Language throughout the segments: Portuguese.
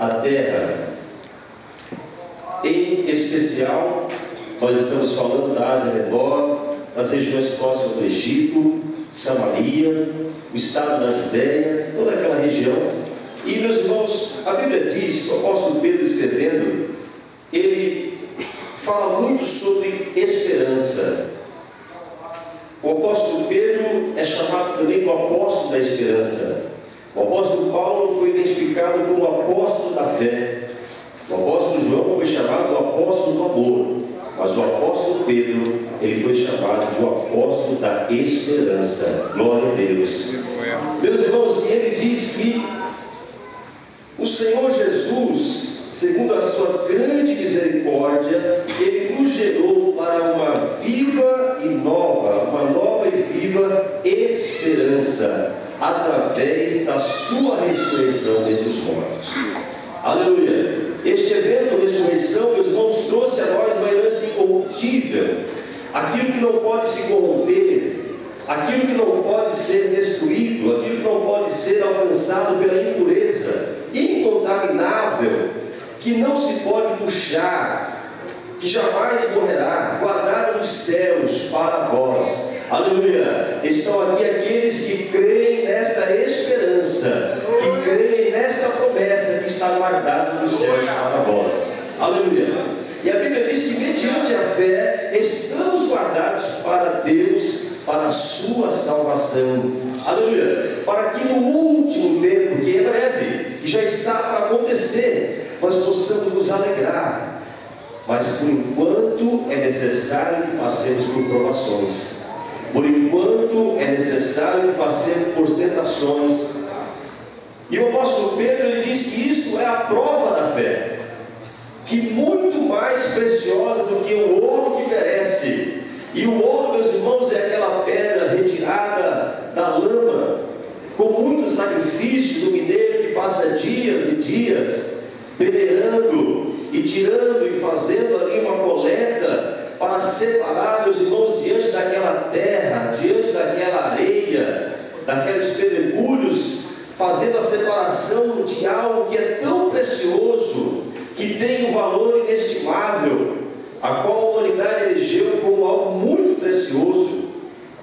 a terra. Em especial, nós estamos falando da Ásia Menor, das regiões próximas do Egito, Samaria, o estado da Judéia, toda aquela região. E, meus irmãos, a Bíblia diz, o apóstolo Pedro escrevendo, ele fala muito sobre esperança. O apóstolo Pedro é chamado também do apóstolo da esperança. O apóstolo Paulo foi identificado como o apóstolo da fé. O apóstolo João foi chamado do apóstolo do amor. Mas o apóstolo Pedro, ele foi chamado de o apóstolo da esperança. Glória a Deus. Meus irmãos, ele diz que o Senhor Jesus, segundo a sua grande misericórdia, ele nos gerou para uma viva e nova, uma nova e viva esperança, através da sua ressurreição dentre os mortos. Aleluia! Este evento, ressurreição, meus irmãos, trouxe a nós uma herança incorruptível, aquilo que não pode se corromper, aquilo que não pode ser destruído, aquilo que não pode ser alcançado pela impureza, incontaminável, que não se pode puxar, que jamais morrerá, guardada nos céus para vós. Aleluia! Estão aqui aqueles que creem nesta esperança, que creem nesta promessa que está guardada nos céus para vós. Aleluia! E a Bíblia diz que mediante a fé estamos guardados para Deus, para a sua salvação. Aleluia! Para que no último tempo, que é breve, que já está para acontecer, nós possamos nos alegrar. Mas por enquanto é necessário que passemos por provações. Por enquanto é necessário que passemos por tentações. E o apóstolo Pedro, ele diz que isto é a prova da fé, que muito mais preciosa do que o ouro que perece. E o ouro, meus irmãos, é aquela pedra retirada da lama, com muito sacrifício do mineiro que passa dias e dias peneirando e tirando e fazendo ali uma coleta para separar, meus irmãos, diante daquela terra, diante daquela areia, daqueles pedregulhos, fazendo a separação de algo que é tão precioso, que tem um valor inestimável, a qual a humanidade elegeu como algo muito precioso.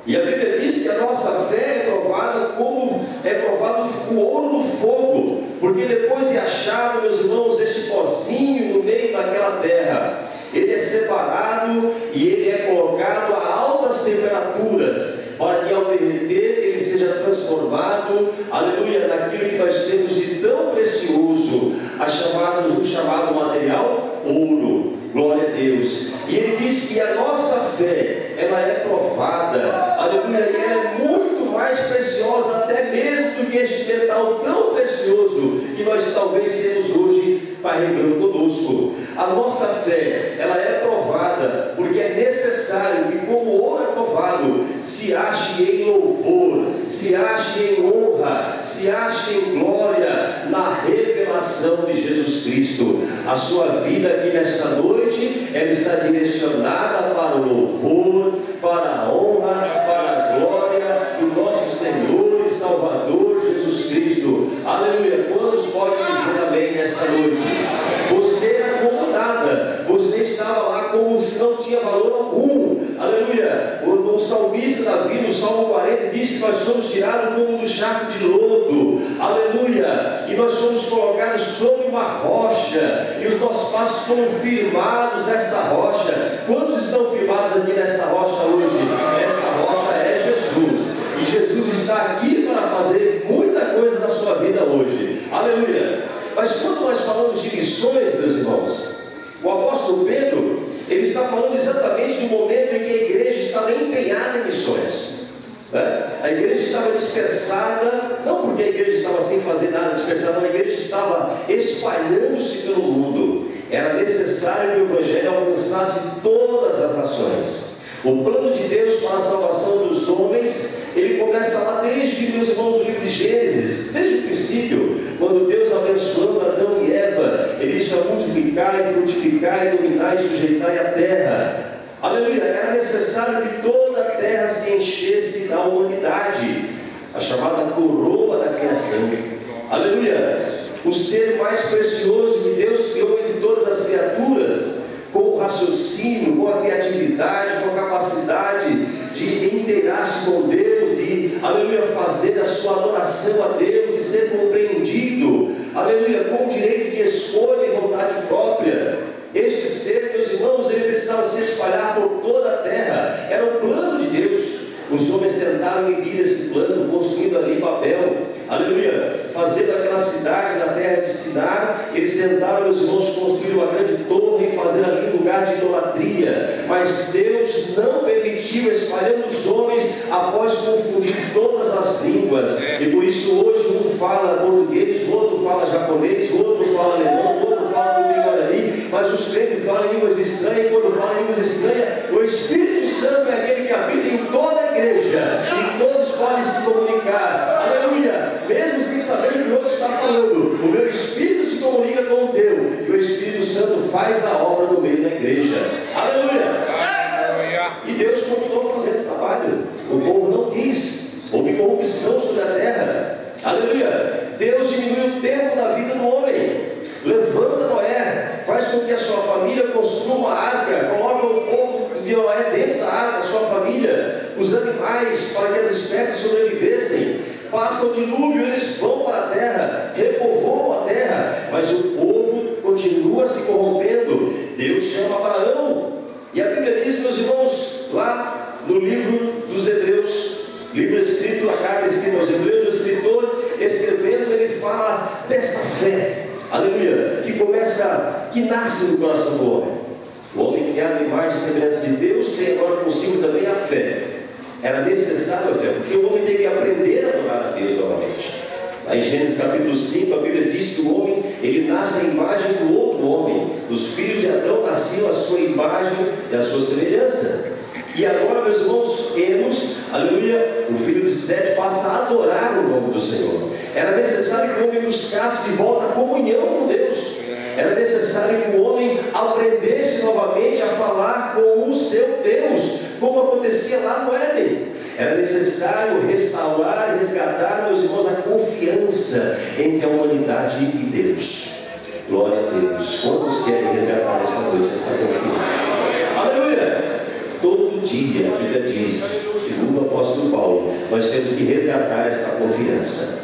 E a Bíblia diz que a nossa fé é provada como é provado o ouro no fogo, porque depois de achado, meus irmãos, este pozinho no meio daquela terra, ele é separado e ele é colocado a altas temperaturas, para que ao derreter ele seja transformado, aleluia, naquilo que nós temos de tão precioso, o chamado material ouro. Glória a Deus. E ele diz que a nossa fé, ela é provada, aleluia, e ela é muito mais preciosa até mesmo do que este metal tão precioso que nós talvez temos hoje carregando conosco. A nossa fé, ela é provada, porque é necessário que, como o ouro é provado, se ache em louvor, se ache em honra, se ache em glória na revelação de Jesus Cristo. A sua vida aqui nesta noite, ela está direcionada para o louvor, para a honra, para a glória do nosso Senhor e Salvador Jesus Cristo. Aleluia! Quantos podem dizer amém nesta noite? Você é como nada, você estava lá como se não tinha valor algum. Aleluia! O salmista Davi, no Salmo 40, diz que nós somos tirados como do charco de lodo. Aleluia! E nós somos colocados sobre uma rocha, e os nossos passos foram firmados nesta rocha. Quantos estão firmados aqui nesta rocha hoje? Esta rocha é Jesus, e Jesus está aqui para fazer muita coisa na sua vida hoje. Aleluia! Mas quando nós falamos de missões, meus irmãos, o apóstolo Pedro, ele está falando exatamente do momento em que a igreja estava empenhada em missões, né? A igreja estava dispersada, não porque a igreja estava sem fazer nada, dispersada, não, a igreja estava espalhando-se pelo mundo. Era necessário que o evangelho alcançasse todas as nações. O plano de Deus para a salvação dos homens, ele começa lá desde, meus irmãos, o livro de Gênesis, desde o princípio, quando Deus, abençoando Adão e Eva, ele disse: multiplicai, frutificai, dominai e sujeitai a terra. Aleluia! Era necessário que toda a terra se enchesse da humanidade, a chamada coroa da criação. Aleluia! o ser mais precioso que Deus criou entre todas as criaturas, com o raciocínio, com a criatividade, com a capacidade de inteirar-se com Deus, de, aleluia, fazer a sua adoração a Deus, de ser compreendido, aleluia, com direito de escolha e vontade própria. Este ser, meus irmãos, ele precisava se espalhar por toda a terra. Era o plano de Deus. Os homens tentaram inibir esse plano, construindo ali Babel, aleluia, fazendo aquela cidade na terra de Sinar. Eles tentaram, meus irmãos, construir uma grande torre e fazer ali um lugar de idolatria, mas Deus não permitiu, espalhando os homens após confundir todas as línguas. E por isso hoje um fala português, o outro fala japonês, o outro fala alemão, o outro fala tupi-guarani, mas os crentes falam em línguas estranhas, e quando falam em línguas estranhas, o Espírito Santo é aquele que habita em toda a igreja, e todos podem se comunicar, aleluia, mesmo sem saber o que o outro está falando. O meu Espírito se comunica com o teu, e o Espírito Santo faz a obra no meio da igreja, aleluia. E Deus continuou fazendo o trabalho. O povo não quis, houve corrupção sobre a terra, aleluia. Deus diminui o tempo da vida do homem, levanta Noé, faz com que a sua família construa uma arca, coloca o povo de Noé dentro da arca, a sua família, os animais, para que as espécies sobrevivessem. Passa o dilúvio, eles vão para a terra, repovoam a terra, mas o povo continua se corrompendo. Deus chama Abraão, e a Bíblia diz, meus irmãos, lá no livro dos Hebreus, livro escrito, a carta escrita aos Hebreus, o escritor escrevendo, ele fala desta fé, aleluia, que nasce no coração do homem. O homem criado em imagem e semelhança de Deus tem agora consigo também a fé. Era necessário a fé, porque o homem tem que aprender a adorar a Deus novamente. Lá em Gênesis capítulo 5, a Bíblia diz que o homem, ele nasce à imagem do outro homem. Os filhos de Adão nasciam à sua imagem e à sua semelhança. E agora, meus irmãos, Enos, aleluia, o filho de Sete, passa a adorar o nome do Senhor. Era necessário que o homem buscasse de volta a comunhão com Deus. Era necessário que o homem aprendesse novamente a falar com o seu Deus, como acontecia lá no Éden. Era necessário restaurar e resgatar, meus irmãos, a confiança entre a humanidade e Deus. Glória a Deus. Quantos querem resgatar esta noite, esta confiança? Aleluia! Todo dia, a Bíblia diz, segundo o apóstolo Paulo, nós temos que resgatar esta confiança.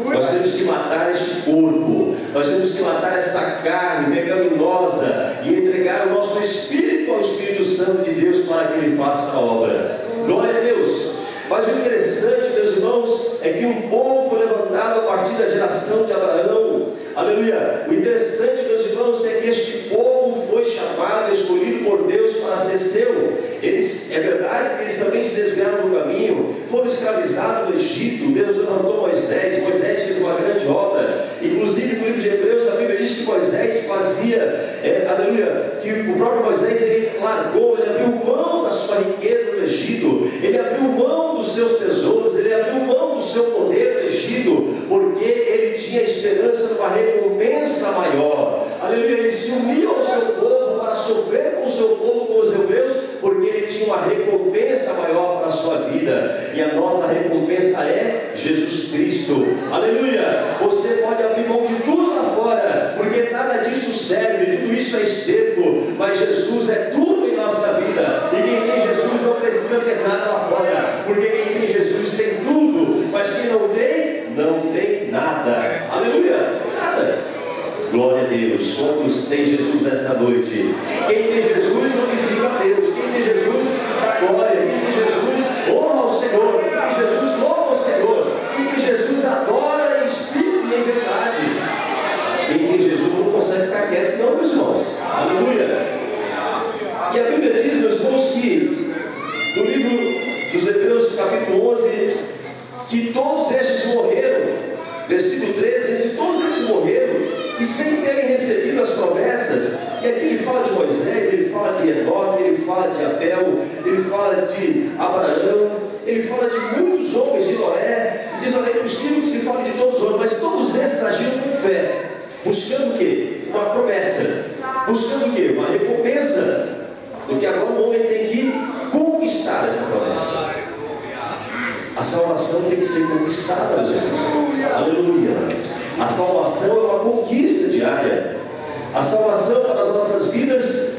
Nós temos que matar este corpo, nós temos que matar esta carne pecaminosa e entregar o nosso espírito ao Espírito Santo de Deus para que Ele faça a obra. Glória a Deus. Mas o interessante, meus irmãos, é que um povo foi levantado a partir da geração de Abraão. Aleluia. O interessante, meus irmãos, é que este povo foi chamado, escolhido por Deus para ser seu. É verdade que eles também se desviaram do caminho, foram escravizados no Egito. Deus levantou Moisés fez uma grande obra. Inclusive no livro de Hebreus a Bíblia diz que Moisés fazia, aleluia, que o próprio Moisés, ele largou, ele abriu mão da sua riqueza no Egito, ele abriu mão dos seus tesouros, ele abriu mão do seu poder no Egito, porque ele tinha esperança de uma recompensa maior. Aleluia, ele se uniu ao seu povo para sofrer com o seu povo, com os hebreus, porque ele tinha uma recompensa maior para a sua vida, e a nossa recompensa é Jesus Cristo. Aleluia. Você pode abrir mão de tudo lá fora, porque nada disso serve, tudo isso é esterco, mas Jesus é tudo em nossa vida, e quem tem Jesus não precisa ter nada lá fora, porque quem tem Jesus tem tudo, mas quem não tem nada. Aleluia, nada. Glória a Deus. Quantos tem Jesus nesta noite? Quem tem Jesus glorifica a Deus. Quem tem Jesus dá glória. Quem tem Jesus honra ao Senhor. Quem tem Jesus louva ao Senhor. Quem tem Jesus adora em espírito e em verdade. Quem tem Jesus não consegue ficar quieto, não, meus irmãos. Aleluia. E a Bíblia diz, meus irmãos, que no livro dos Hebreus, capítulo 11, que todos estes morreram. Versículo 13, diz: todos esses morreram e sem terem recebido as promessas. E aqui ele fala de Moisés, ele fala de Enoque, ele fala de Abel, ele fala de Abraão, ele fala de muitos homens, de Noé. E diz: olha, é impossível que se fale de todos os homens, mas todos esses agiram com fé, buscando o quê? Uma promessa, buscando o quê? Uma recompensa, porque agora o homem tem que conquistar essa promessa. A salvação tem que ser conquistada, meus irmãos. Aleluia. A salvação é uma conquista diária. A salvação para as nossas vidas,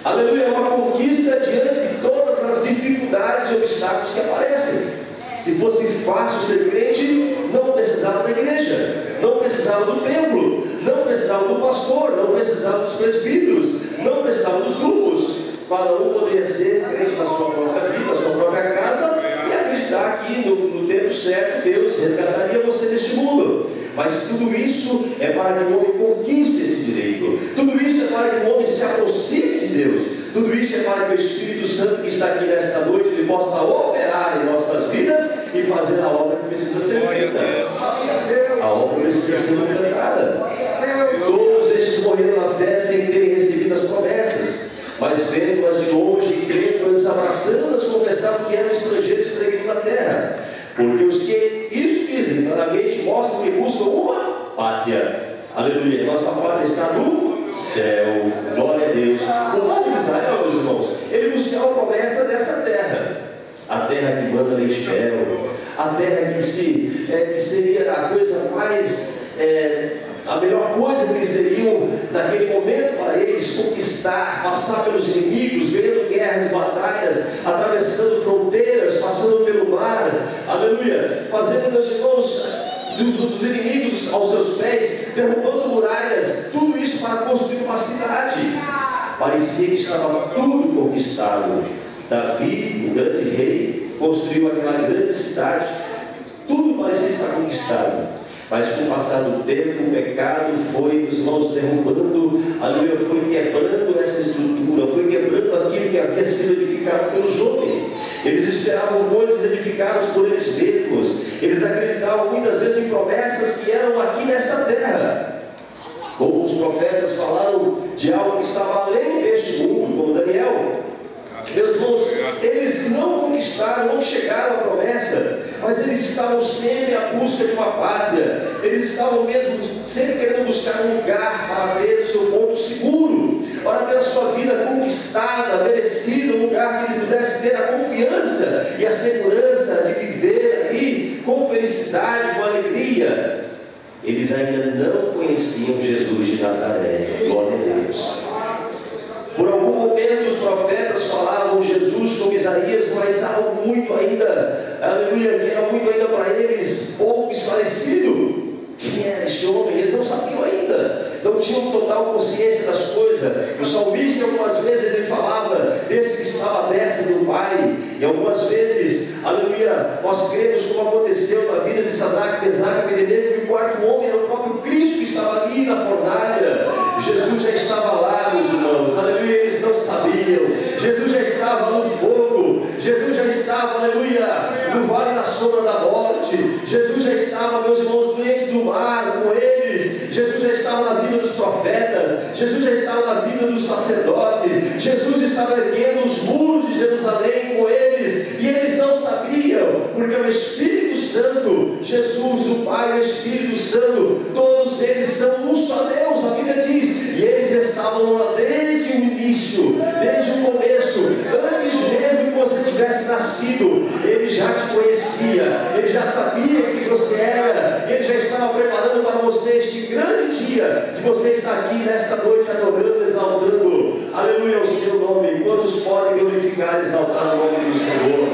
aleluia, é uma conquista diante de todas as dificuldades e obstáculos que aparecem. Se fosse fácil ser crente, não precisava da igreja, não precisava do templo, não precisava do pastor, não precisava dos presbíteros, não precisava dos grupos. Cada um poderia ser crente na sua própria vida, na sua própria casa, e acreditar que no tempo certo Deus resgataria você deste mundo. Mas tudo isso é para que o homem conquiste esse direito. Tudo isso é para que o homem se aproxime de Deus. Tudo isso é para que o Espírito Santo que está aqui nesta noite ele possa operar em nossas vidas e fazer a obra que precisa ser feita. A obra precisa ser completada. Todos estes morreram na fé sem terem recebido as promessas, mas vendo-as de longe, crendo-as, abraçando-as, confessavam que eram estrangeiros peregrinos na terra. Porque os que isso dizem, claramente mostram que buscam uma pátria. Aleluia. Nossa pátria está no céu. Glória a Deus. O povo de Israel, meus irmãos, ele buscava a promessa dessa terra. A terra que manda leite e mel. A terra que seria a coisa mais... a melhor coisa que eles teriam naquele momento para eles conquistar, passar pelos inimigos, ganhando guerras, batalhas, atravessando fronteiras, passando pelo mar, aleluia, fazendo, meus irmãos, dos inimigos aos seus pés, derrubando muralhas, tudo isso para construir uma cidade. Parecia que estava tudo conquistado. Davi, o grande rei, construiu aquela grande cidade, tudo parecia estar conquistado. Mas com o passar do tempo, o pecado foi, meus irmãos, derrubando, aleluia, foi quebrando essa estrutura, foi quebrando aquilo que havia sido edificado pelos homens. Eles esperavam coisas edificadas por eles mesmos. Eles acreditavam muitas vezes em promessas que eram aqui nesta terra. Como os profetas falaram de algo que estava além deste mundo, como Daniel. Meus irmãos, eles não conquistaram, não chegaram à promessa, mas eles estavam sempre à busca de uma pátria. Eles estavam mesmo sempre querendo buscar um lugar para ter o seu ponto seguro, para ter a sua vida conquistada, merecida, um lugar que ele pudesse ter a confiança e a segurança de viver ali com felicidade, com alegria. Eles ainda não conheciam Jesus de Nazaré. Glória a Deus. Por algum momento os profetas falavam de Jesus como Isaías, mas estavam muito ainda, aleluia, que era muito ainda para eles pouco esclarecido. Quem era este homem? Eles não sabiam ainda, não tinham total consciência das coisas. O salmista algumas vezes ele falava desse que estava à destra do Pai, e algumas vezes, aleluia, nós cremos como aconteceu na vida de Sadraque, Mesaque e Abednego, que o quarto homem era o próprio Cristo que estava ali na fornalha. Jesus já estava lá, meus irmãos, aleluia, eles não sabiam. Jesus já estava no fogo, Jesus já estava, aleluia, no vale da sombra da morte. Jesus já estava, meus irmãos, doentes do mar com eles. Jesus já estava na vida dos profetas, Jesus já estava na vida dos sacerdotes. Jesus estava erguendo os muros de Jerusalém com eles, e eles não sabiam, porque o Espírito Santo, Jesus, o Pai e o Espírito Santo, todos eles são um só Deus, a Bíblia diz. E eles estavam lá desde o início, desde o começo, antes mesmo que você tivesse nascido. Ele já te conhecia, ele já sabia quem você era, e ele já estava preparando para você este grande dia de você estar aqui nesta noite adorando, exaltando, aleluia, o seu nome. Quantos podem glorificar e exaltar o nome do Senhor?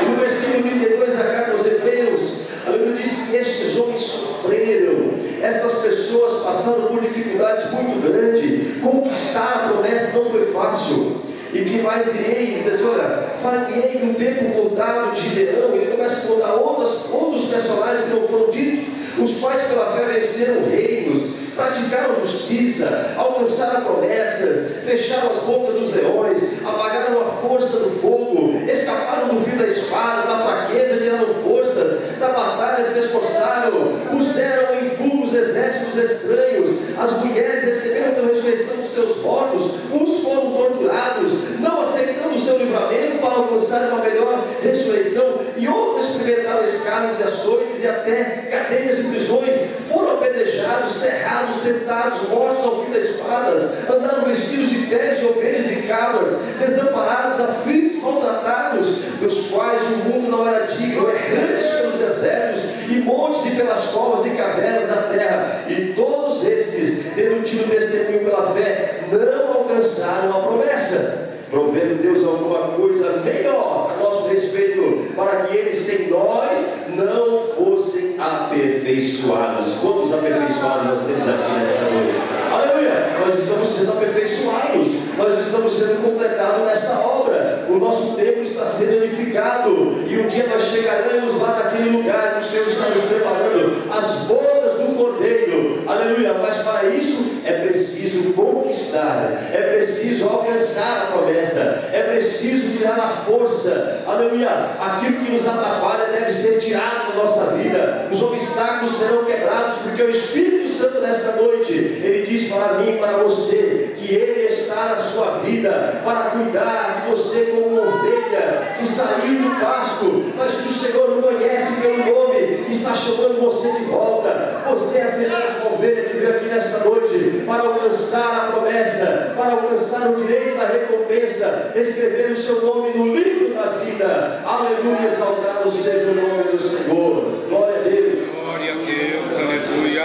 E no versículo 32 da carta aos Hebreus, a Bíblia diz que estes homens sofreram, estas pessoas passaram por dificuldades muito grandes. Conquistar a promessa não foi fácil. E que mais direi? Diz assim, olha, far-me-ei que o tempo contado de Gideão. Ele começa a contar outros personagens que não foram ditos, os quais pela fé venceram reinos, praticaram justiça, alcançaram promessas, fecharam as bocas dos leões, apagaram a força do fogo, escaparam do fio da espada, da fraqueza tiraram forças, da batalha se esforçaram, puseram em fuga os exércitos estranhos, as mulheres receberam pela ressurreição dos seus mortos, uns foram torturados, não aceitando o seu livramento para alcançar uma melhor ressurreição, e outros experimentaram escravos e açoites e até cadeias e prisões. foram apedrejados, cerrados, tentados, mortos ao fim das espadas, andaram vestidos de peles de ovelhas e cabras, desamparados, aflitos, maltratados, dos quais o mundo não era digno, errantes pelos desertos e montes e pelas covas e cavernas da terra, e todos estes, tendo tido testemunho pela fé, não alcançaram a promessa, provendo Deus alguma coisa melhor a nosso respeito, para que eles sem nós não fossem aperfeiçoados. Quantos aperfeiçoados nós temos aqui nesta noite? Aleluia! Nós estamos sendo aperfeiçoados, nós estamos sendo completados nesta obra, o nosso templo está sendo edificado, e um dia nós chegaremos lá naquele lugar que o Senhor está nos preparando, as bodas do Cordeiro, aleluia. Mas para isso é preciso conquistar, é preciso alcançar a promessa, é preciso tirar a força, aleluia. Aquilo que nos atrapalha deve ser tirado da nossa vida, os obstáculos serão quebrados, porque o Espírito Santo nesta noite, Ele diz para mim e para você, que Ele está na sua vida, para cuidar de você como uma ovelha que saiu do pasto, mas que o Senhor não conhece pelo nome, está chamando você de volta. Você é essa mesma ovelha que veio aqui nesta noite, para alcançar a promessa, para alcançar o direito da recompensa, escrever o seu nome no livro da vida. Aleluia, exaltado seja o nome do Senhor. Glória a Deus. Glória a Deus, aleluia.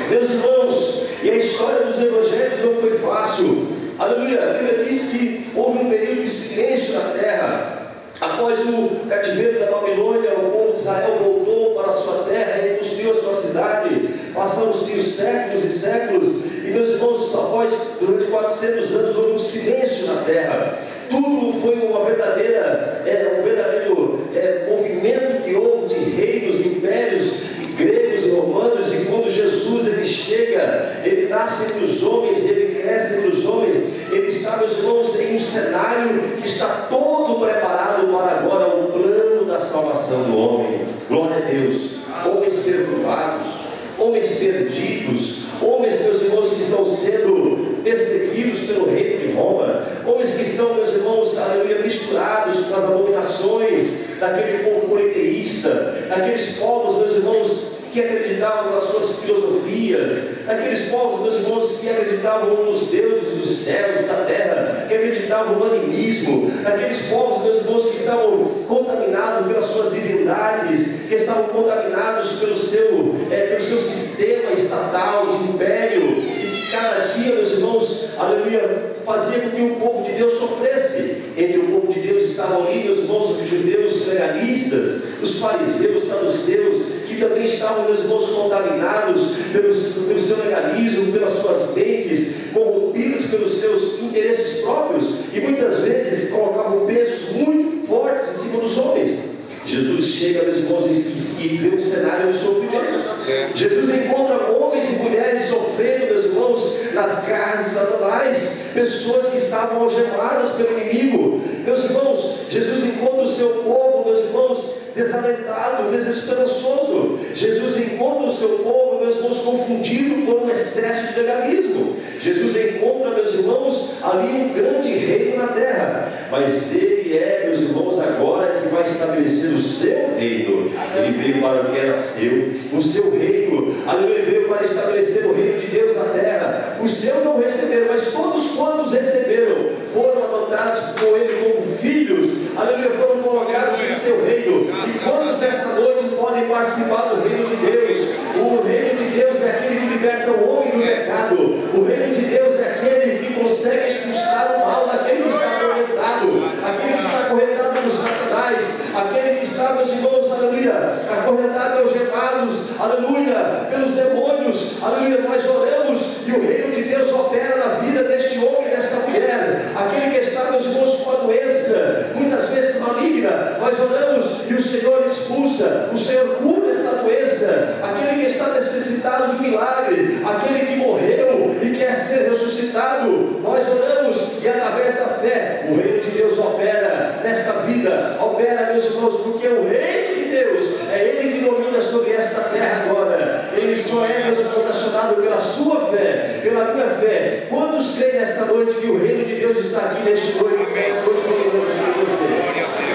Meus irmãos, e a história dos evangelhos não foi fácil. Aleluia. A Bíblia diz que houve um período de silêncio na terra. Após o cativeiro da Babilônia, o povo de Israel voltou para a sua terra e construiu a sua cidade. Passaram-se os séculos e séculos, e meus irmãos, durante 400 anos houve um silêncio na terra. Tudo foi um verdadeiro movimento que houve de reinos, impérios, gregos e romanos, e quando Jesus ele chega, ele nasce entre os homens, ele cresce entre os homens, ele está, meus irmãos, em um cenário que está todo preparado para agora o plano da salvação do homem. Glória a Deus. Homens perturbados, homens perdidos, homens, meus irmãos, que estão sendo perseguidos pelo reino de Roma, homens que estão, meus irmãos, aleluia, misturados com as abominações daquele povo politeísta, daqueles povos, meus irmãos, que acreditavam nas suas filosofias, daqueles povos, meus irmãos, que acreditavam nos deuses dos céus, da terra, que acreditavam no animismo, daqueles povos, meus irmãos, que estavam contaminados pelas suas divindades, que estavam contaminados pelo seu sistema estatal de império, e que cada dia, meus irmãos, aleluia, fazia com que o povo de Deus sofresse. Entre o povo de Deus estavam ali, meus irmãos, os judeus legalistas, os fariseus, os saduceus, que também estavam, meus irmãos, contaminados pelo seu legalismo, pelas suas mentes, corrompidos pelos seus interesses próprios, e muitas vezes colocavam pesos muito fortes em cima dos homens. Jesus chega, meus irmãos, e vê um cenário de sofrimento. Jesus encontra homens e mulheres sofrendo, meus irmãos, nas garras de Satanás, pessoas que estavam algemadas pelo inimigo. Meus irmãos, Jesus encontra o seu povo, meus irmãos, desalentado, desesperançoso. Jesus encontra o seu povo, meus irmãos, confundido por um excesso de legalismo. Jesus encontra, meus irmãos, ali um grande reino na terra, mas Ele é, meus irmãos, agora que vai estabelecer o seu reino. Ele veio para o que era seu, o seu reino, aleluia, veio para estabelecer o reino de Deus na terra. Os seus não receberam, mas todos quantos receberam, foram adotados por Ele como filhos, aleluia, foram colocados em seu reino. E quantos nesta noite podem participar do reino de Deus? O reino de Deus é aquele que liberta o homem do pecado. O reino de Deus é aquele que consegue expulsar o mal daquele que está acorrentado, aquele que está acorrentado nos Satanás, aquele que está, meus irmãos, aleluia, acorrentado aos algemados, aleluia, pelos demônios, aleluia. Nós oramos e o reino de Deus opera na vida deste homem e desta mulher, aquele que está, meus irmãos, com a doença, muitas vezes maligna. Nós oramos e o Senhor expulsa, o Senhor cura esta doença, aquele que está necessitado de um milagre, aquele que morreu e quer ser ressuscitado. Nós oramos e através da fé o reino de Deus opera nesta vida, opera, meus irmãos, porque o reino de Deus é Ele que domina sobre esta terra agora. Ele só é, meus irmãos, acionado pela sua fé, pela minha fé. Quantos creem nesta noite que o reino de Deus está aqui nesta noite dominando sobre você?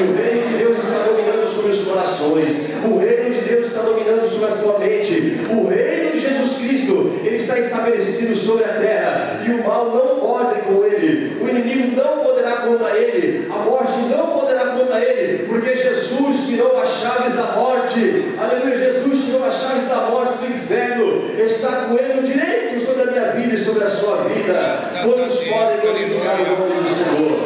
O reino de Deus está dominando sobre os corações, o reino de Deus está dominando sobre a tua mente, o reino de Jesus Cristo, Ele está estabelecido sobre a terra, e o mal não pode com Ele, o inimigo não poderá contra Ele, a morte não poderá contra Ele, porque Jesus tirou as chaves da morte. Aleluia, Jesus tirou as chaves da morte, do inferno, está com Ele o direito sobre a minha vida e sobre a sua vida. Quantos podem glorificar o nome do Senhor?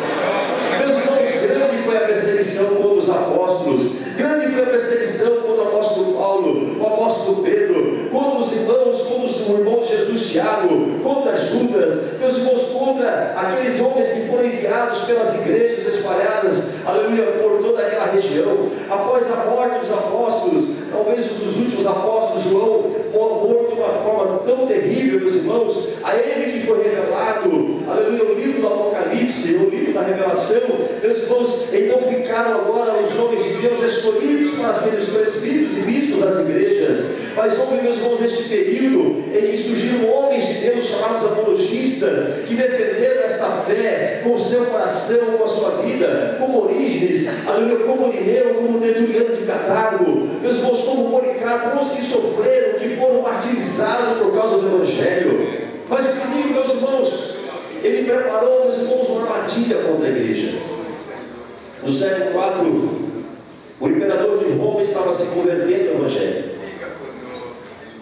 Meus irmãos, grande foi a perseguição contra os apóstolos, grande foi a perseguição contra o apóstolo Paulo, o apóstolo Pedro, contra os irmãos, contra o irmão de Jesus Tiago, contra Judas, meus irmãos, contra aqueles homens que foram enviados pelas igrejas espalhadas, aleluia, por toda aquela região. Após a morte dos apóstolos, talvez um dos últimos apóstolos, João, morto de uma forma tão terrível, meus irmãos, a ele que foi revelado, aleluia, o livro do Apocalipse, o livro da revelação, meus irmãos, então ficaram agora os homens de Deus escolhidos para serem os presbíteros e bispos das igrejas. Mas houve, meus irmãos, este período em que surgiram homens de Deus chamados apologistas, que defenderam esta fé com o seu coração, com a sua vida, como Orígenes, aleluia, como Irineu, como Tertuliano de Catargo, meus irmãos, como Policarpo, uns que sofreram, que foram martirizados por causa do Evangelho. Mas o inimigo, meus irmãos, ele preparou, meus irmãos, uma armadilha contra a igreja. No século IV, o imperador de Roma estava se convertendo ao Evangelho.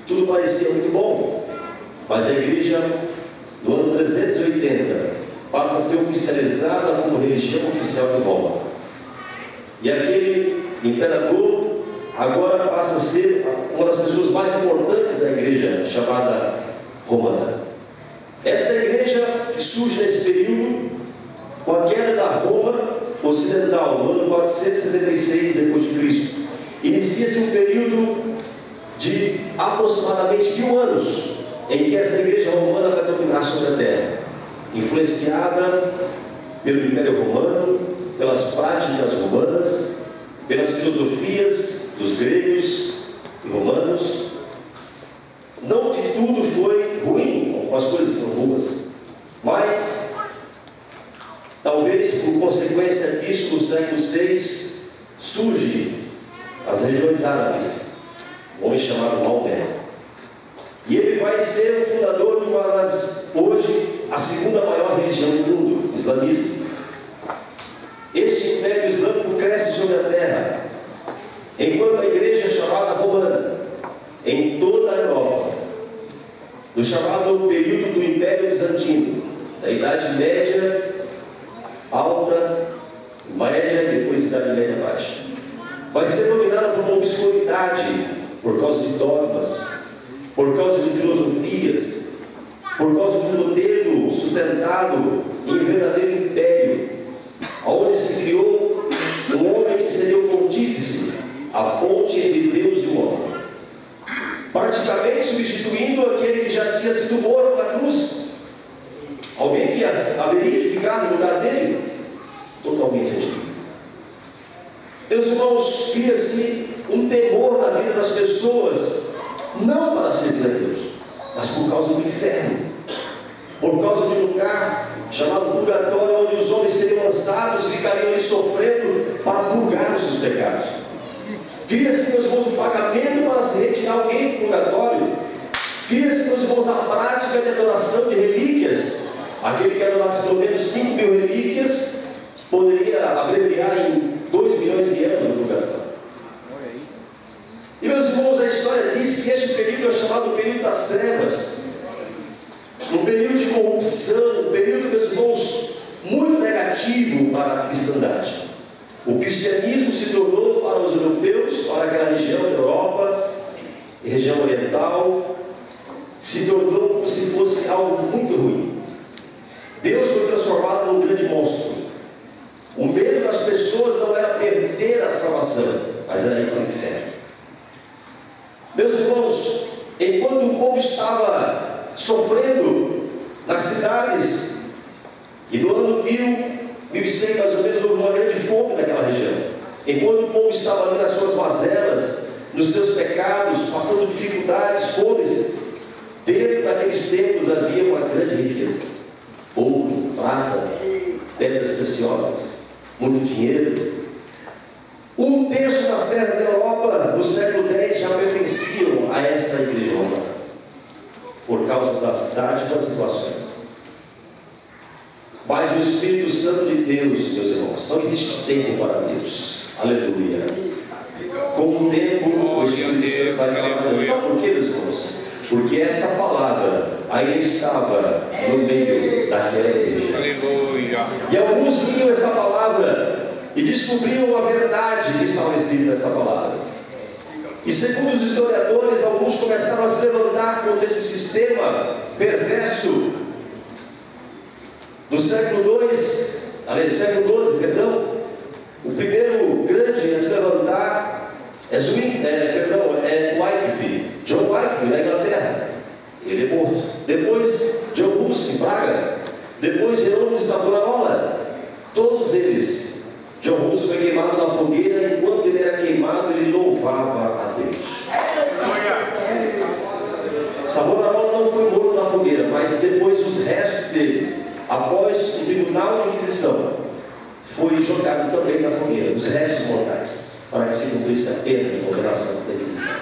Tudo parecia muito bom, mas a igreja, no ano 380, passa a ser oficializada como religião oficial de Roma. E aquele imperador agora passa a ser uma das pessoas mais importantes da igreja, chamada romana. Esta igreja que surge nesse período, com a queda da Roma ocidental, no ano 476 d.C., inicia-se um período de aproximadamente 1000 anos, em que essa igreja romana vai dominar sobre a terra, influenciada pelo Império Romano, pelas práticas romanas, pelas filosofias dos gregos e romanos. Não que tudo foi ruim, algumas coisas foram boas, mas talvez por consequência disso, no século VI, surge as regiões árabes, um homem chamado Maomé, e ele vai ser o fundador de uma das, hoje, a segunda maior religião do mundo, o islamismo. Este império islâmico cresce sobre a terra, enquanto a igreja chamada romana, em toda a Europa, no chamado período do Império Bizantino, da Idade Média Alta, Média e depois Idade Média Baixa, vai ser dominada por uma obscuridade, por causa de dogmas, por causa de filosofias, por causa de um modelo sustentado em verdadeiro império, onde se criou um homem que seria o pontífice, a ponte entre Deus e o homem, praticamente substituindo aquele que já tinha sido morto na cruz. Alguém que haveria de ficar no lugar dele? Totalmente antigo. Meus irmãos, cria-se um temor na vida das pessoas, não para servir a Deus, mas por causa do inferno, por causa de um lugar chamado purgatório, onde os homens seriam lançados e ficariam ali sofrendo para purgar os seus pecados. Cria-se, meus irmãos, um pagamento para se retirar alguém do purgatório. Cria-se, meus irmãos, a prática de adoração de relíquias. Aquele que adorasse pelo menos 5.000 relíquias poderia abreviar em 2 milhões de anos no purgatório. E, meus irmãos, a história diz que este período é chamado período das trevas, um período de corrupção, um período, meus irmãos, muito negativo para a cristandade. O cristianismo se tornou para os europeus, para aquela região da Europa e região oriental, se tornou como se fosse algo muito ruim. Deus foi transformado num grande monstro. O medo das pessoas não era perder a salvação, mas era ir para o inferno. Meus irmãos, enquanto o povo estava sofrendo nas cidades, e no ano 1100 mais ou menos houve uma grande fome naquela região, enquanto o povo estava ali nas suas mazelas, nos seus pecados, passando dificuldades, fomes, dentro daqueles templos havia uma grande riqueza: ouro, prata, pedras preciosas, muito dinheiro. 1/3 das terras da Europa no século X já pertenciam a esta igreja romana. por causa das dádivas e doações. Mas o Espírito Santo de Deus, meus irmãos, não existe tempo para Deus. Aleluia. Com o tempo, o Espírito Santo vai trabalhando. Sabe por quê, meus irmãos? Porque esta palavra ainda estava no meio daquela igreja. Aleluia. E alguns viam essa palavra e descobriam a verdade que estava escrita nessa palavra. E segundo os historiadores, alguns começaram a se levantar contra esse sistema perverso. No século XII, perdão, o primeiro grande a se levantar é Wycliffe, John Wycliffe, na Inglaterra. Ele é morto. Depois, John Huss, em Praga. Depois, Jerônimo de Savonarola. Todos eles. John Huss foi queimado na fogueira, e enquanto ele era queimado, ele louvava a Deus. Savonarola não foi morto na fogueira, mas depois os restos deles, após o tribunal de Inquisição, foi jogado também na fogueira, os restos mortais, para que se cumprisse a pena de condenação da Inquisição.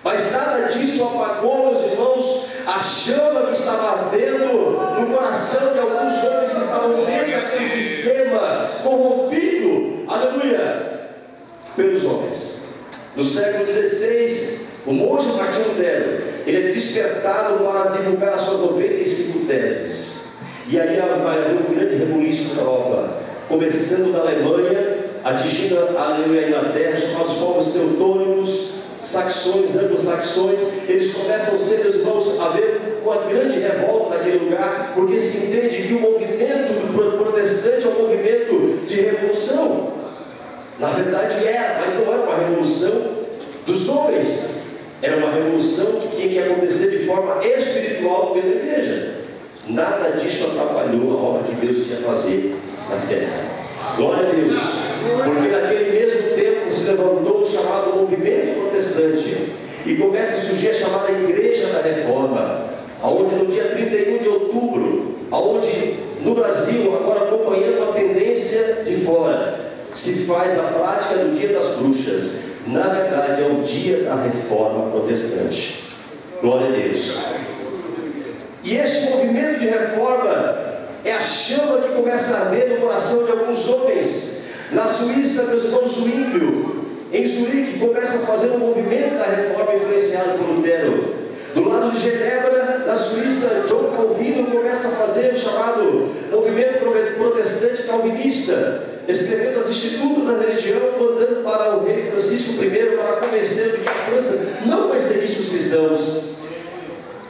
Mas nada disso apagou, meus irmãos, a chama que estava ardendo no coração de alguns homens que estavam dentro daquele sistema corrompido, aleluia, pelos homens. No século XVI, o monge Martinho Lutero, ele é despertado para divulgar as suas 95 teses. E aí vai haver um grande rebuliço na Europa, começando da Alemanha, atingindo a Inglaterra, chamados povos teutônicos, saxões, anglo-saxões. Eles começam a ser, meus irmãos, a ver uma grande revolta naquele lugar, porque se entende que o movimento do protestante é um movimento de revolução. Na verdade era, mas não era uma revolução dos homens, era uma revolução que tinha que acontecer de forma espiritual pela igreja. Nada disso atrapalhou a obra que Deus tinha a fazer na terra. Glória a Deus, porque naquele mesmo tempo se levantou o chamado movimento protestante e começa a surgir a chamada Igreja da Reforma, onde no dia 31 de outubro, onde no Brasil, agora acompanhando a tendência de fora, se faz a prática do Dia das Bruxas. Na verdade é o dia da Reforma Protestante. Glória a Deus. E este movimento de reforma é a chama que começa a arder no coração de alguns homens. Na Suíça, meus irmãos, Zwinglio, em Zurique, começa a fazer um movimento da reforma influenciado por Lutero. Do lado de Genebra, na Suíça, John Calvino começa a fazer o chamado movimento protestante calvinista, escrevendo as institutas da religião, mandando para o rei Francisco I para convencer de que a França não perseguisse os cristãos.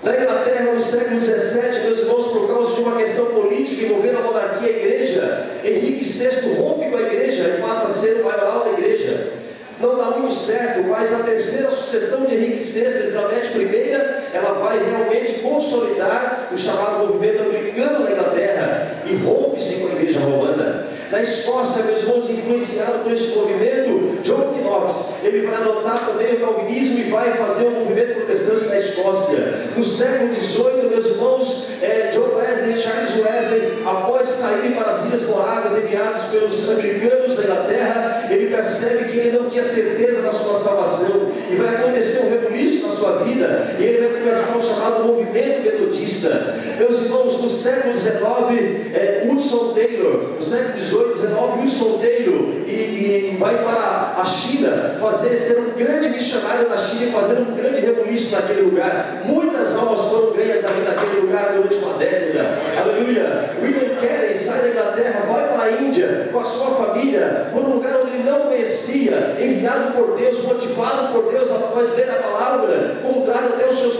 Na Inglaterra, no século XVII, meus irmãos, por causa de uma questão política envolvendo a monarquia e a igreja, Henrique VI rompe com a igreja e passa a ser o maioral da igreja. Não dá muito certo, mas a terceira sucessão de Henrique VI, Elizabeth I, ela vai realmente consolidar o chamado movimento anglicano na Inglaterra e rompe-se com a igreja romana. Na Escócia, meus irmãos, influenciado por este movimento, John Knox, ele vai adotar também o calvinismo e vai fazer um movimento protestante na Escócia. No século XVIII, meus irmãos, John Wesley e Charles Wesley, após saírem para as Ilhas Morávias enviados pelos anglicanos da Inglaterra, ele percebe que ele não tinha certeza da sua salvação e vai acontecer um rebuliço na sua vida e ele vai começar o chamado movimento metodista. Meus irmãos, no século XIX, Hudson Taylor, no século XVIII, Hudson Taylor, e vai para a China ser um grande missionário na China e fazer um grande rebuliço naquele lugar. Muitas almas foram ganhas ali naquele lugar durante uma década. Aleluia. William Carey sai da Inglaterra, vai para a Índia com a sua família, por um lugar onde ele não conhecia, enviado por Deus, motivado por Deus após ler a palavra, contrário até os seus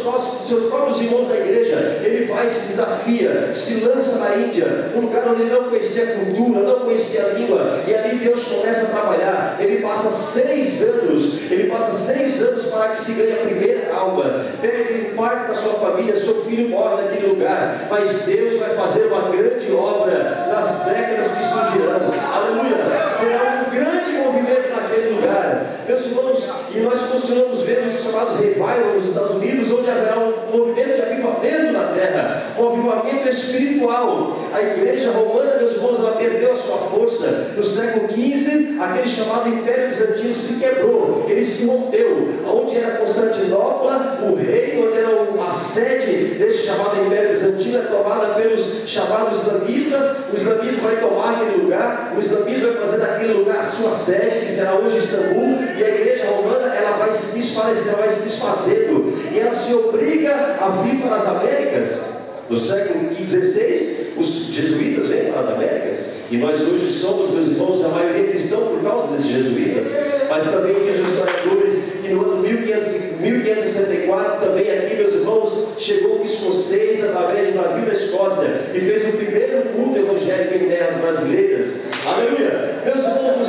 próprios irmãos da igreja. Ele vai, se desafia, se lança na Índia, um lugar onde ele não conhecia a cultura, não conhecia a língua, e ali Deus começa a trabalhar. Ele passa 6 anos para que se ganhe a primeira alma, perde parte da sua família, seu filho morre naquele lugar, mas Deus vai fazer uma grande obra nas décadas que surgirão. Aleluia. Será um grande movimento naquele lugar, meus irmãos, e nós continuamos vendo os chamados revival nos Estados Unidos, onde haverá um movimento de avivamento na terra, um avivamento espiritual. A igreja romana, meus irmãos, ela perdeu a sua força. No século XV, aquele chamado Império Bizantino se quebrou, ele se rompeu. Onde era Constantinopla, o reino, onde era a sede desse chamado Império Bizantino, é tomada pelos chamados islamistas. O islamismo vai tomar aquele lugar, o islamismo vai fazer daquele lugar a sua sede, que será hoje Istambul, e a igreja romana, ela vai se desfazer, ela vai se desfazendo, e ela se obriga a vir para as Américas. No século XVI, os jesuítas vêm para as Américas, e nós hoje somos, meus irmãos, a maioria cristão por causa desses jesuítas. Mas também diz os historiadores que no ano 1564, também aqui, meus irmãos, chegou um escocês através de um navio da Escócia e fez o primeiro culto evangélico em terras brasileiras. Aleluia! Meus irmãos, no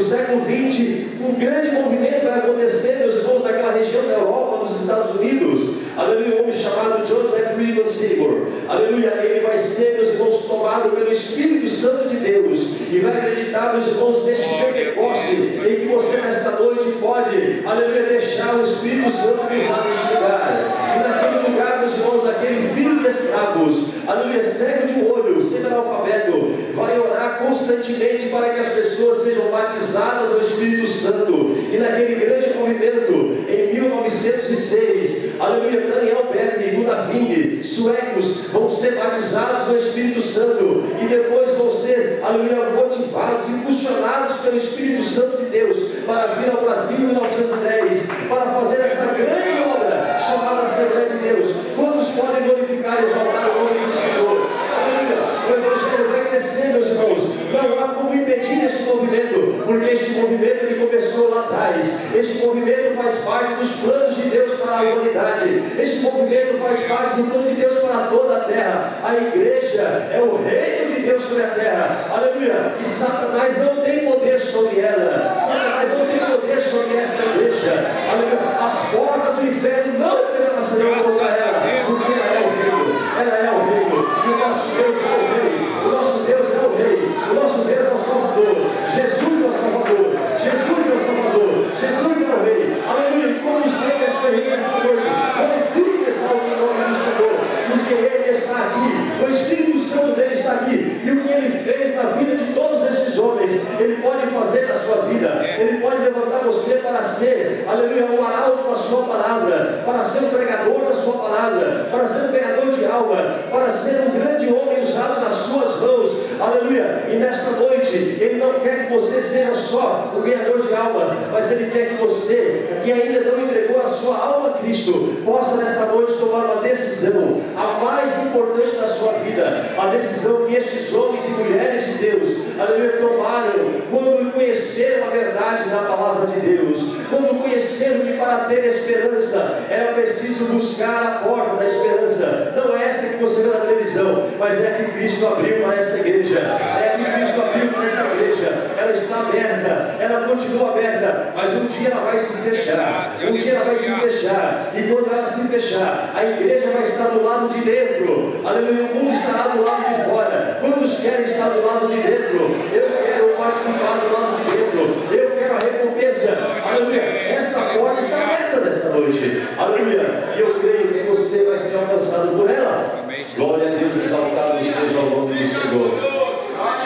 século XX, um grande movimento vai acontecer, meus irmãos, naquela região da Europa, dos Estados Unidos. Aleluia, um homem chamado Joseph William Seymour. Aleluia, ele vai ser, meus irmãos, tomado pelo Espírito Santo de Deus e vai acreditar, meus irmãos, neste Pentecoste, em que você nesta noite pode, aleluia, deixar o Espírito Santo usar neste lugar. E naquele lugar, meus irmãos, aquele filho de escravos, aleluia, cego de olho, sendo analfabeto, vai orar constantemente para que as pessoas sejam batizadas no Espírito Santo. E naquele grande movimento, em 1906, aleluia, Daniel Berg e Gunnar Ving, suecos, vão ser batizados no Espírito Santo e depois vão ser, aleluia, motivados, impulsionados pelo Espírito Santo de Deus para vir ao Brasil em 1910, para fazer esta grande obra chamada Assembleia de Deus. Quantos podem glorificar e exaltar o nome do Senhor? Aleluia! O Evangelho vai crescer, meus irmãos. Não há como impedir este movimento, porque este movimento ele começou lá atrás. Este movimento faz parte dos planos de Deus para a humanidade. Este movimento faz parte do plano de Deus para toda a terra. A igreja é o reino de Deus sobre a terra. Aleluia! E Satanás não tem poder sobre ela. Satanás não tem poder sobre esta igreja. Aleluia! As portas do inferno não prevalecerão contra ela, porque ela é o reino. Ela é o reino. E o nosso Deus é o rei. O nosso Deus é o rei. O nosso Deus é o Salvador. Jesus é o Salvador. Jesus é o Salvador. Jesus é o rei. Aleluia! E quando esteve esta rei nesta noite, glorifique e exalte o nome do Senhor, porque Ele está aqui. O Espírito Santo dele está aqui. E o que Ele fez na vida de todos esses homens, Ele pode fazer na sua vida. Ele pode levantar você para ser, aleluia, um arauto da sua palavra, para ser um pregador da sua palavra, para ser um ganhador de alma, para ser um grande homem usado nas suas mãos. Aleluia! E nesta noite, Ele não quer que você seja só o ganhador de alma, mas Ele quer que você, que ainda não entregou a sua alma a Cristo, possa nesta noite tomar uma decisão, a mais importante da sua vida, a decisão que estes homens e mulheres de Deus, aleluia, tomaram quando conheceram a verdade da palavra de Deus, quando conheceram que para ter esperança era preciso buscar a porta da esperança. Não é esta que você vê na televisão, mas é que Cristo abriu para esta igreja. É que Cristo abriu para esta igreja. Ela está aberta, ela continua aberta, mas um dia ela vai se fechar. Um dia ela vai se fechar. E quando ela se fechar, a igreja vai estar do lado de dentro. Aleluia, o mundo estará do lado de fora. Quantos querem estar do lado de dentro? Eu quero participar do lado de dentro. Eu quero a recompensa. Aleluia, esta porta está aberta nesta noite. Aleluia, e eu creio que você vai ser alcançado por ela. Glória a Deus, exaltado seja o nome do Senhor.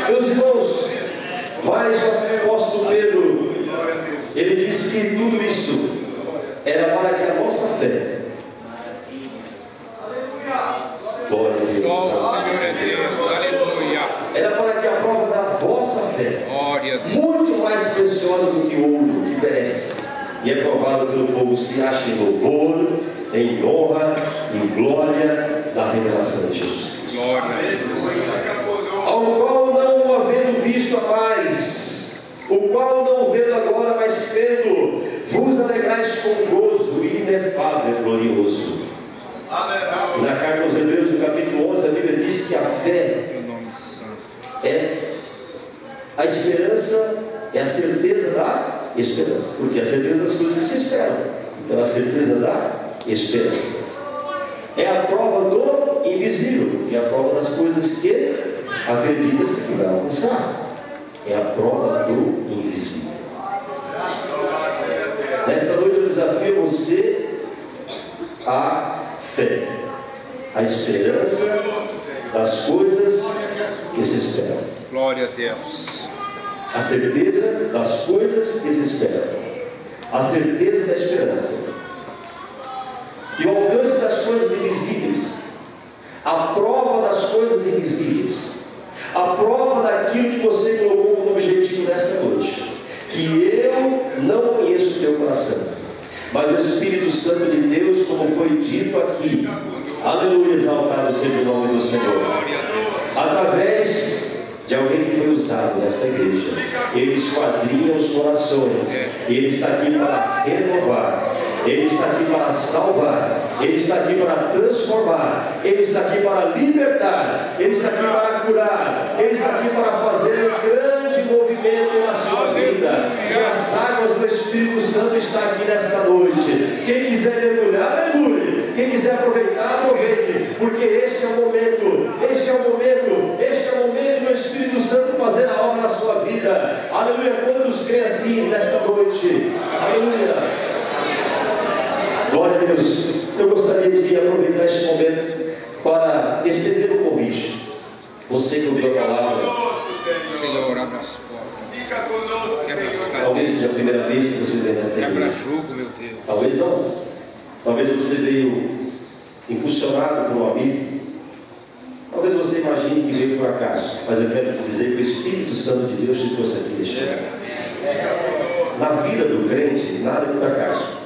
Meus irmãos, mas o apóstolo Pedro, ele disse que tudo isso era para que a nossa fé, glória a Deus, era para que a prova da vossa fé, muito mais preciosa do que ouro que perece e é provada pelo fogo, se acha em louvor, em honra, em glória da revelação de Jesus Cristo, ao qual não havendo visto a paz, o qual não vendo agora, mas vendo, vos alegrais com gozo inefável e glorioso. Na carta aos Hebreus, no capítulo 11, a Bíblia diz que a fé é a esperança, é a certeza da esperança, porque é a certeza das coisas que se esperam. Então a certeza da esperança é a prova do invisível, que é a prova das coisas que acredita-se que vai alcançar. É a prova do invisível. Nesta noite eu desafio você a fé. A esperança das coisas que se esperam. Glória a Deus. A certeza das coisas que se esperam. A certeza da esperança. E o alcance das coisas invisíveis. A prova das coisas invisíveis. A prova daquilo que você colocou como objetivo nesta noite. Que eu não conheço o teu coração, mas o Espírito Santo de Deus, como foi dito aqui, aleluia, exaltado seja o nome do Senhor, através de alguém que foi usado nesta igreja, Ele esquadrinha os corações. Ele está aqui para renovar, Ele está aqui para salvar, Ele está aqui para transformar, Ele está aqui para libertar, Ele está aqui para curar, Ele está aqui para fazer um grande movimento na sua vida. E as águas do Espírito Santo estão aqui nesta noite. Quem quiser mergulhar, mergulhe. Quem quiser aproveitar, aproveite, porque este é o momento, este é o momento, este é o momento do Espírito Santo fazer a obra na sua vida. Aleluia. Quantos creem assim nesta noite? Aleluia. Glória a Deus. Eu gostaria de aproveitar este momento para estender um convite. Você que ouviu a palavra, Senhor, abre as portas. talvez seja a primeira vez que você vem nesta igreja. Quebra jugo, meu Deus. Talvez não. Talvez você veio impulsionado por um amigo. Talvez você imagine que veio por acaso. Mas eu quero te dizer que o Espírito Santo de Deus te trouxe aqui neste lugar. Na vida do crente, nada é por acaso.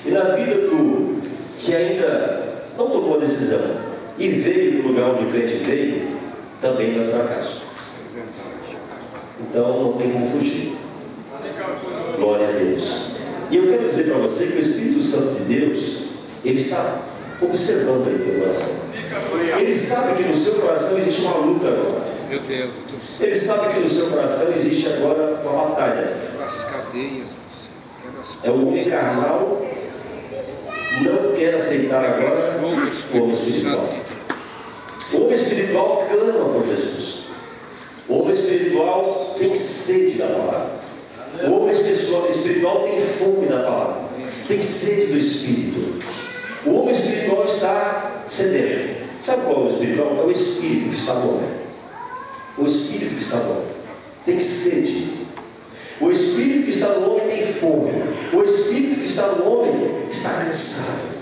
E na vida do que ainda não tomou a decisão e veio no lugar onde o crente veio, também não é por acaso. Então não tem como fugir. Glória a Deus. E eu quero dizer para você que o Espírito Santo de Deus, Ele está observando aí o teu coração. Ele sabe que no seu coração existe uma luta agora. Meu Deus. Ele sabe que no seu coração existe agora uma batalha. As cadeias. É o homem carnal não quer aceitar agora o homem espiritual. O homem espiritual clama por Jesus. O homem espiritual tem sede da palavra. O homem espiritual tem fome da palavra, tem sede do Espírito. O homem espiritual está sedento. Sabe qual é o espiritual? É o Espírito que está no homem. O Espírito que está no homem tem sede. O Espírito que está no homem tem fome. O Espírito que está no homem está cansado.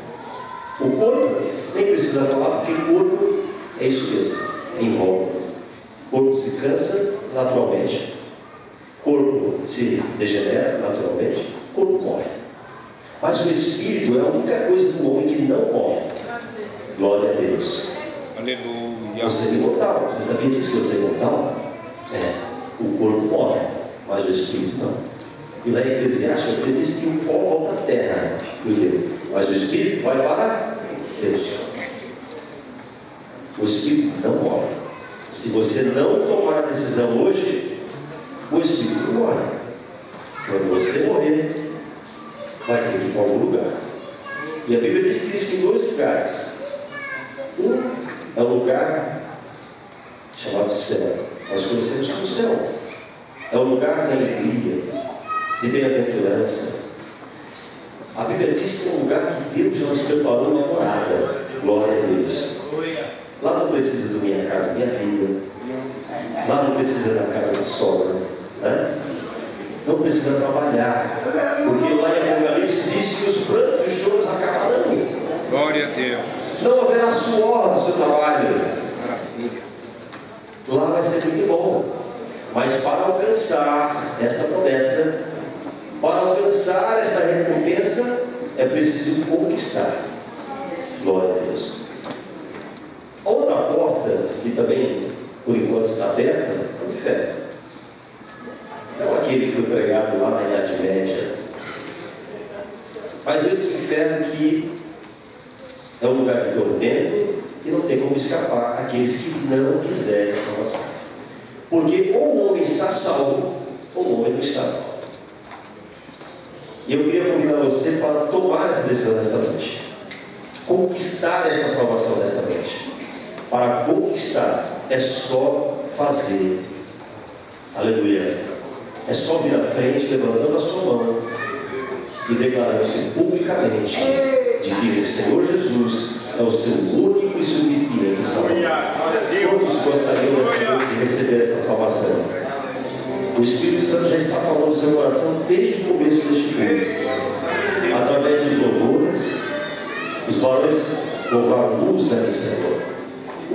O corpo nem precisa falar, porque o corpo é isso mesmo, envolve. O corpo se cansa naturalmente. O corpo se degenera naturalmente. O corpo morre. Mas o Espírito é a única coisa do homem que não morre. Glória a Deus. Aleluia. Você é imortal. Você sabia disso que você é imortal? É. O corpo morre, mas o Espírito não. E lá em Eclesiastes, ele diz que o pó volta à terra, mas o Espírito vai para Deus. O Espírito não morre. Se você não tomar a decisão hoje, o Espírito morre. Quando você morrer, vai ter que ir para algum lugar. E a Bíblia diz que existem dois lugares. Um é um lugar chamado céu. Nós conhecemos como céu. É um lugar de alegria, de bem-aventurança. A Bíblia diz que é um lugar que Deus já nos preparou uma morada. Glória a Deus. Lá não precisa da minha casa, minha vida. Lá não precisa da casa da sogra, né? Não precisa trabalhar, porque lá em Apocalipse diz que os prantos e os choros acabarão. Glória a Deus. Não haverá suor do seu trabalho. Maravilha. Lá vai ser muito bom. Mas para alcançar esta promessa, para alcançar esta recompensa, é preciso conquistar. Glória a Deus. A outra porta, que também por enquanto está aberta, é o inferno. Não aquele que foi pregado lá na Idade Média, mas esse inferno que é um lugar de tormento e não tem como escapar aqueles que não quiserem a salvação. Porque ou o homem está salvo, ou o homem não está salvo. E eu queria convidar você para tomar essa decisão nesta noite. Conquistar essa salvação nesta noite. Para conquistar, é só fazer. Aleluia. É só vir à frente, levantando a sua mão e declarando-se publicamente de que o Senhor Jesus é o seu único único e suficiente Salvador. Todos gostariam dessa noite de receber essa salvação. O Espírito Santo já está falando no seu coração desde o começo deste culto. Através dos louvores, os varões louvaram: usa-me, Senhor.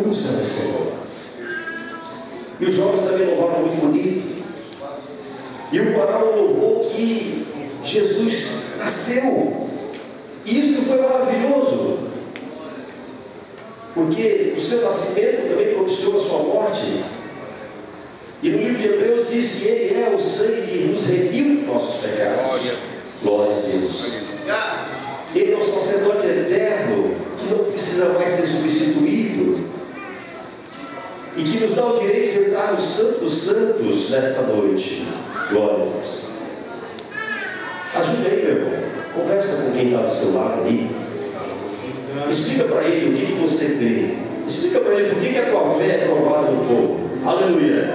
Usa-me, Senhor. E os jovens também louvaram muito bonito. E o coral louvou que Jesus nasceu. E isso foi maravilhoso, porque o seu nascimento também propiciou a sua morte. E no livro de Hebreus diz que Ele é o sangue que nos remiu dos nossos pecados. Glória a Deus. Ele é o sacerdote eterno, que não precisa mais ser substituído, e que nos dá o direito de entrar no Santo dos Santos nesta noite. Glória a Deus. Ajude aí, meu irmão. Conversa com quem está do seu lado ali. Explica para ele o que você crê. Explica para ele por que a tua fé é provada no fogo. Aleluia.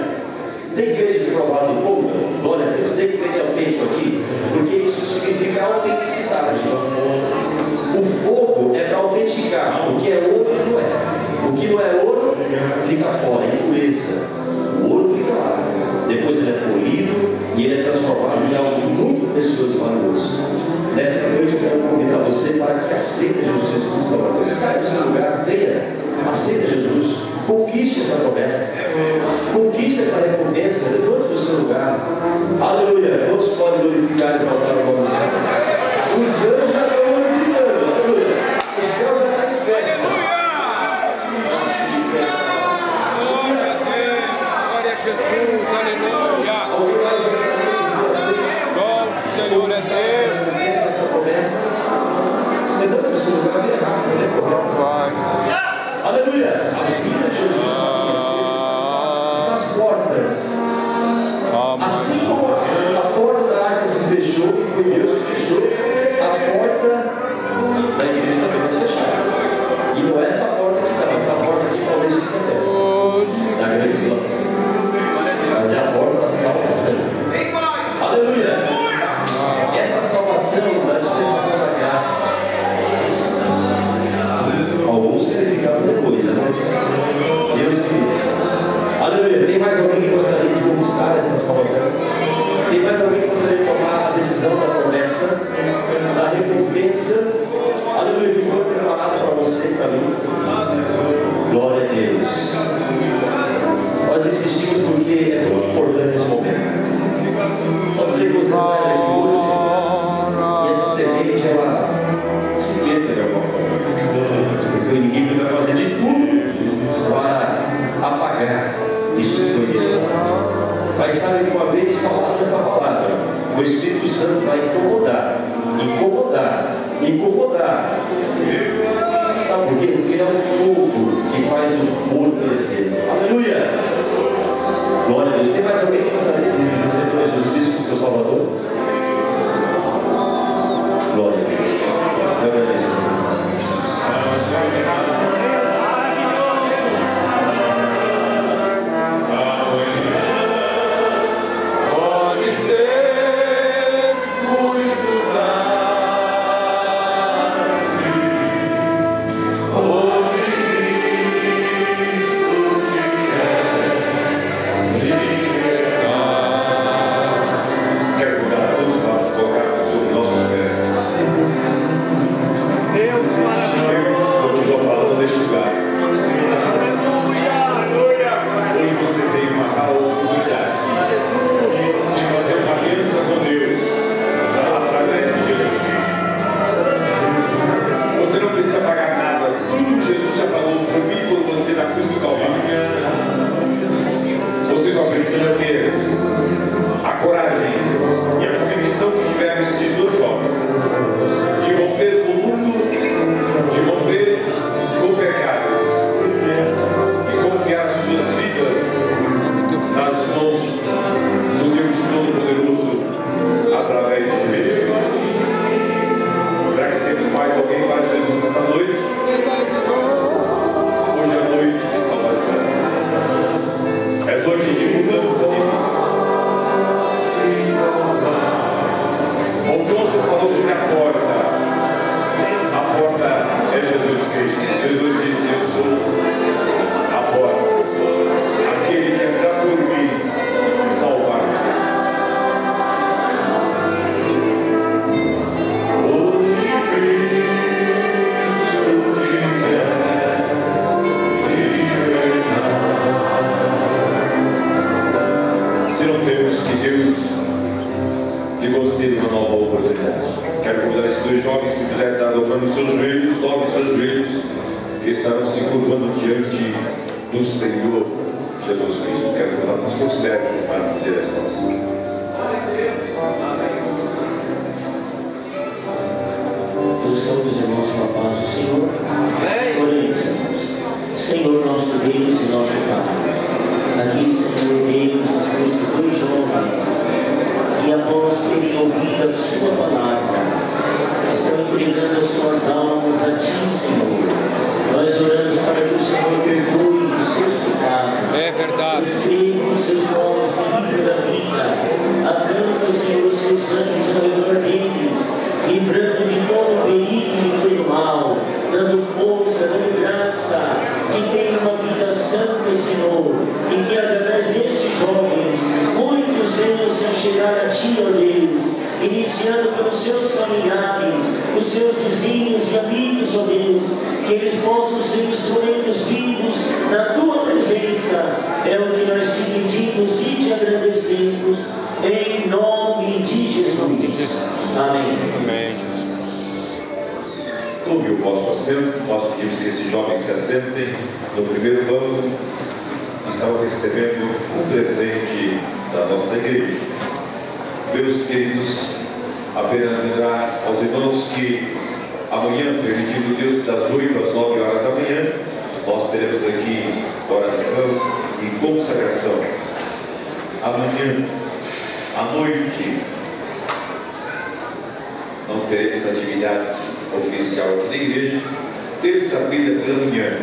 Tem crente que é provado no fogo? Não? Glória a Deus. Tem crente autêntico aqui? Porque isso significa autenticidade. O fogo é para autenticar. O que é ouro não é. O que não é ouro fica fora, é impureza. O ouro fica lá. Depois ele é polido e ele é transformado em algo muito precioso e valioso. Nesta noite eu quero convidar você para que aceite Jesus como Salvador. Saia do seu lugar, venha, aceita Jesus, conquiste essa promessa, conquiste essa recompensa, levante do seu lugar. Aleluia. Quantos podem glorificar e exaltar o nome do Senhor? Os anjos já estão glorificando, aleluia. O céu já está em festa. Glória a Jesus, aleluia. Alguém mais gostaria de vir Bom Senhor é Deus. Levanta o seu lugar, vem rápido, né? Aleluia! A vida de Jesus está às portas. Assim como a porta da arca se fechou, e foi Deus que fechou, a porta da igreja também vai se fechar. E não é essa porta aqui, não, essa porta aqui talvez fique aberta, da grande tribulação. Mas é a porta da salvação. Aleluia! Esta salvação da dispensação da graça. Alguns verificaram depois, né? Deus me... Aleluia. Tem mais alguém que gostaria de conquistar essa salvação? Tem mais alguém que gostaria de tomar a decisão da promessa, da recompensa? Aleluia, que foi preparado para você e para mim. Glória a Deus. Nós insistimos porque é muito importante esse momento. Pode ser que você saia daqui hoje e essa semente ela se perca de alguma forma, porque o inimigo vai fazer de tudo para apagar isso que foi dito. Mas sabe que uma vez falando essa palavra, o Espírito Santo vai incomodar. Sabe por quê? Porque ele é o fogo que faz o ouro perecer. Aleluia! Glória a Deus. Tem mais alguém que gostaria de receber Jesus Cristo como seu Salvador? Glória a Deus. Eu agradeço, Senhor. Pode ser muito tarde. Hoje Cristo te quer libertar. Quer mudar? Dobrando os seus joelhos, dobre os seus joelhos, que estarão se curvando diante do Senhor Jesus Cristo. Quero convidar o pastor Sérgio para fazer esta oração. Eu saúdo os irmãos com a paz do Senhor. Oremos, irmãos. Senhor, nosso Deus e nosso Pai, aqui, Senhor Deus, estão esses dois jovens que, após terem ouvido a Sua palavra, estão entregando as suas almas a Ti, Senhor. Nós oramos para que o Senhor perdoe os seus pecados. É verdade. Escreva os seus nomes no livro da vida. Acampa, Senhor, os seus anjos ao redor deles, livrando de todo perigo e de todo mal, dando força, dando graça, que tenha uma vida santa, Senhor, e que através destes jovens, muitos venham se chegar a Ti, ó Deus, iniciando pelos seus familiares, os seus vizinhos e amigos, ó Deus, que eles possam ser instrumentos vivos na Tua presença. É o que nós te pedimos e te agradecemos, em nome de Jesus. Amém. Amém, Jesus. Tome o vosso assento. Nós pedimos que esses jovens se assentem no primeiro banco. Estão recebendo um presente da nossa igreja. Meus queridos, apenas lembrar aos irmãos que amanhã, permitindo Deus, das 8 às 9 horas da manhã, nós teremos aqui oração e consagração. Amanhã, à noite, não teremos atividades oficiais aqui na igreja. Terça-feira pela manhã,